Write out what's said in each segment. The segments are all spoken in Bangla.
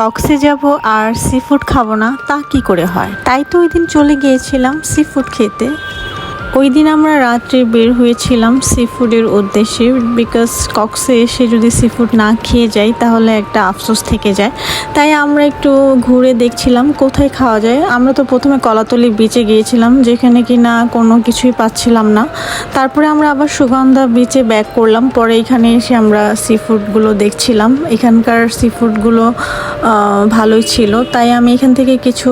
কক্সে যাব আর সি ফুড খাবো না তা কি করে হয়। তাই তো ওই দিন চলে গিয়েছিলাম সি ফুড খেতে। ওই দিন আমরা রাত্রে বের হয়েছিলাম সি ফুডের উদ্দেশ্যে, বিকজ কক্সে এসে যদি সি ফুড না খেয়ে যাই তাহলে একটা আফসোস থেকে যায়। তাই আমরা একটু ঘুরে দেখছিলাম কোথায় খাওয়া যায়। আমরা তো প্রথমে কলাতলি বিচে গিয়েছিলাম, যেখানে কি না কোনো কিছুই পাচ্ছিলাম না। তারপরে আমরা আবার সুগন্ধা বিচে ব্যাক করলাম। পরে এখানে এসে আমরা সি ফুডগুলো দেখছিলাম। এখানকার সি ফুডগুলো ভালোই ছিল, তাই আমি এখান থেকে কিছু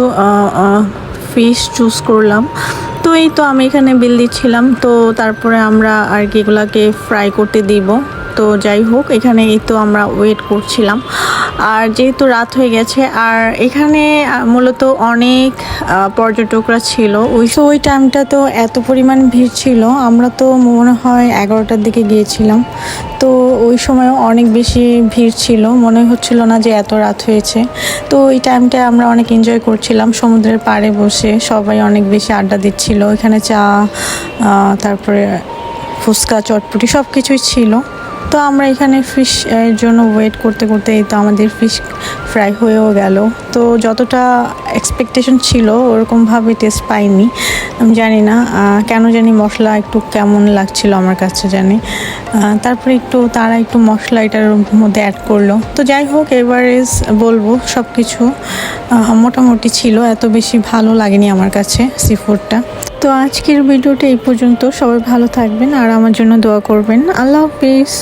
ফিশ চুজ করলাম। তো এই তো আমি এখানে বিল দিচ্ছিলাম, তো তারপরে আমরা আর কি এগুলাকে ফ্রাই করতে দিব। তো যাই হোক, এখানে এই তো আমরা ওয়েট করছিলাম। আর যেহেতু রাত হয়ে গেছে, আর এখানে মূলত অনেক পর্যটকরা ছিল। ওই টাইমটা তো এত পরিমাণ ভিড় ছিল। আমরা তো মনে হয় 11টার দিকে গিয়েছিলাম, তো ওই সময়ও অনেক বেশি ভিড় ছিল, মনে হচ্ছিল না যে এত রাত হয়েছে। তো ওই টাইমটা আমরা অনেক এনজয় করছিলাম সমুদ্রের পাড়ে বসে। সবাই অনেক বেশি আড্ডা দিচ্ছিল। এখানে চা, তারপরে ফুচকা, চটপটি সব কিছুই ছিল। তো আমরা এখানে ফিশ এর জন্য ওয়েট করতে করতে এই তো আমাদের ফিশ ফ্রাই হয়েও গেল। তো যতটা এক্সপেকটেশন ছিল ওরকমভাবে টেস্ট পাইনি। আমি জানি না কেন জানি মশলা একটু কেমন লাগছিল আমার কাছে জানি। তারপরে তারা একটু মশলা এটার মধ্যে অ্যাড করলো। তো যাই হোক, এভারেজ বলবো সব কিছু মোটামুটি ছিল, এত বেশি ভালো লাগেনি আমার কাছে সি ফুডটা। তো আজকের ভিডিওটা এই পর্যন্ত। সবাই ভালো থাকবেন আর আমার জন্য দোয়া করবেন। আল্লাহ হাফিজ।